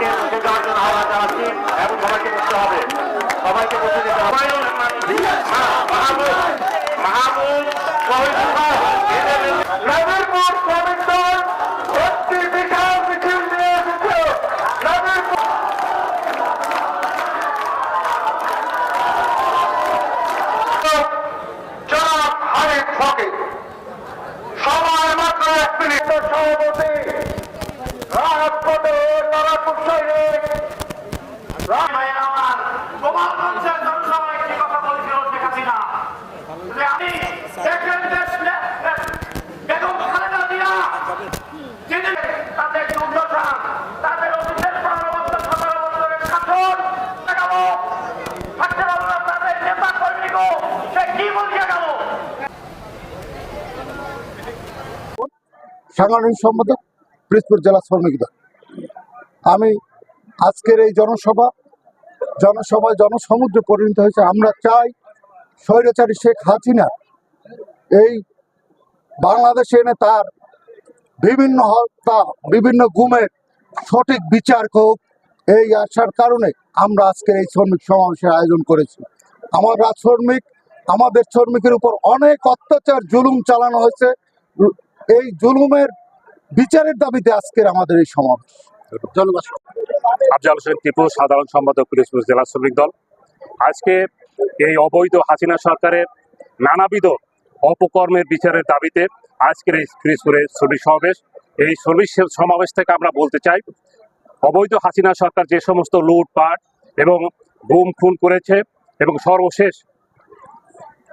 সবাইকে বসে যাওয়ার জন্য আহ্বান জানাচ্ছি এবং সবাইকে বসতে হবে, সবাইকে বসে যেতে হবে। মাহমুদ নাজিরপুর শ্রমিক দল একটি বিশাল মিছিল নিয়ে এসেছে। জনাব হানিফ ফকির, সময় মাত্র 1 মিনিট। সভাপতি রাহাত পদে নারায়ণপুর সৈনিক তোমার মানুষের জনসভায় একটি কথা বলেছিল শেখ হাসিনা, যে আমি দেখেন বেগম খালেদা জিয়া যিনি তাদের দুর্দশা, তাদের অতীতের 15 বছর 17 বছরের শাসন গেল, থাকতে পারল না তাদের নেতা কর্মীকে, সে কি বলিয়া গেল। সাংগঠনিক সম্পাদক পিরোজপুর জেলা শ্রমিক দল। আমি আজকের এই জনসভায় জনসমুদ্রে পরিণত হয়েছে। আমরা চাই স্বৈরাচারী শেখ হাসিনা এই বাংলাদেশে এনে তার বিভিন্ন হত্যা, বিভিন্ন গুমের সঠিক বিচার হোক। এই আশার কারণে আমরা আজকের এই শ্রমিক সমাবেশের আয়োজন করেছি। আমাদের শ্রমিকের উপর অনেক অত্যাচার জুলুম চালানো হয়েছে। এই জুলুমের বিচারের দাবিতে আজকের আমাদের এই সমাবেশ। আফজাল হোসেন টিপু, সাধারণ সম্পাদক পিরোজপুর জেলা শ্রমিক দল। আজকে এই অবৈধ হাসিনা সরকারের নানাবিধ অপকর্মের বিচারের দাবিতে আজকের এই পিরোজপুরের শ্রমিক সমাবেশ। এই শ্রমিক সমাবেশ থেকে আমরা বলতে চাই, অবৈধ হাসিনা সরকার যে সমস্ত লুটপাট এবং গুম খুন করেছে এবং সর্বশেষ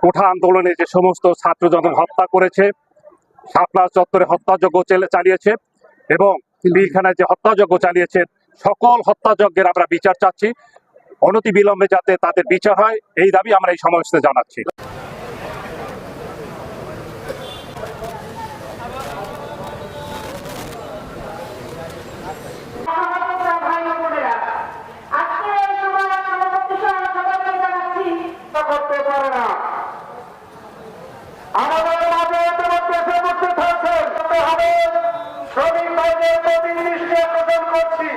কোঠা আন্দোলনে যে সমস্ত ছাত্র জনতা হত্যা করেছে, শাপলা চত্বরে হত্যাযজ্ঞ চালিয়েছে এবং পিলখানায় যে হত্যাযজ্ঞ চালিয়েছে, সকল হত্যাযজ্ঞের আমরা বিচার চাচ্ছি। অনতি বিলম্বে যাতে তাদের বিচার হয়, এই দাবি আমরা এই সমাবেশে জানাচ্ছি। আমাদের মাঝে দেশে বসে থাকতে হবে। শ্রমিক ভাইদের প্রতি দৃষ্টি আকর্ষণ করছি,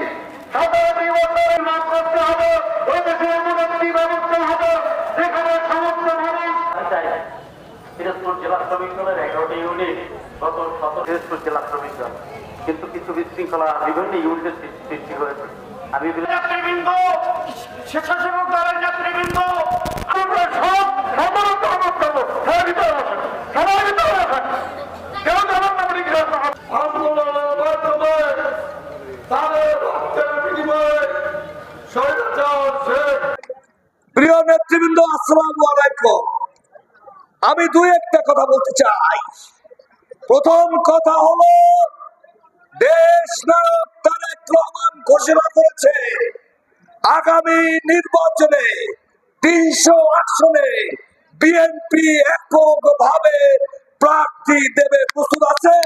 17টি বছর মাফ করতে হবে। এই দেশের এমন একটি ব্যবস্থা হবে যেখানে সমস্ত মানুষ। পিরোজপুর জেলা শ্রমিক দলের 11টি ইউনিট গত 17 পিরোজপুর জেলা শ্রমিক দল, কিন্তু কিছু বিশৃঙ্খলা বিভিন্ন ইউনিটের সৃষ্টি হয়েছে। আমি নেতৃবৃন্দ, স্বেচ্ছাসেবক দলের নেতৃবৃন্দ, আমরা সব সমানত অবস্থান প্রিয় নেতৃবৃন্দ, আসসালামু আলাইকুম। আমি দুই একটা কথা বলতে চাই। প্রথম কথা হলো, দেশ নায়ক তারেক রহমান ঘোষণা করেছে আগামী নির্বাচনে 300 আসনে বিএনপি এককভাবে প্রার্থী দেবে। প্রস্তুত আছে?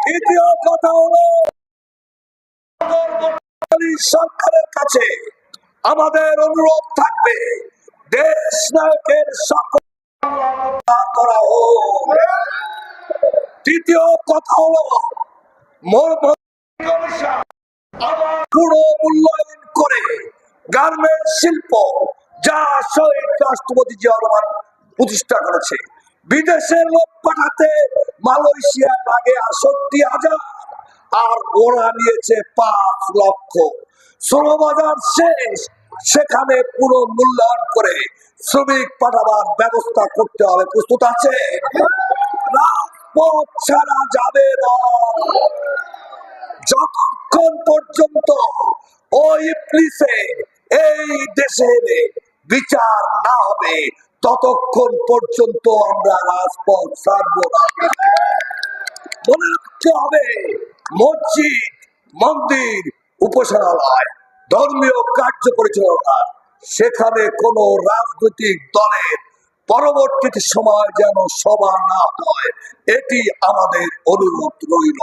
দ্বিতীয় কথা হলো, সরকারের কাছে আমাদের অনুরোধ থাকবে, দেশ নায়কের সকল করা হোক। তৃতীয় কথা হলো, পুরো মূল্যায়ন করে গার্মেন্টস শিল্প, যা শহীদ রাষ্ট্রপতি জিয়া রহমান প্রতিষ্ঠা করেছে, বিদেশের লোক পাঠাতে মালয়েশিয়া লাগে 68,000 আর ওরা নিয়েছে 5 লক্ষ। শ্রমবাজার শেষ, সেখানে পুরো মূল্যায়ন করে শ্রমিক পাঠাবার ব্যবস্থা করতে হবে। প্রস্তুত আছে? রাজপথ ছাড়া যাবে না। যতক্ষণ পর্যন্ত ওই পুলিশে এই দেশে বিচার না হবে, ততক্ষণ পর্যন্ত আমরা রাজপথ ছাড়বো না। মনে রাখতে হবে, মসজিদ, মন্দির, উপাসনালয়, ধর্মীয় কার্য পরিচালনা, সেখানে কোনো রাজনৈতিক দলের পরবর্তী সময় যেন সভা না হয়, এটি আমাদের অনুরোধ রইল।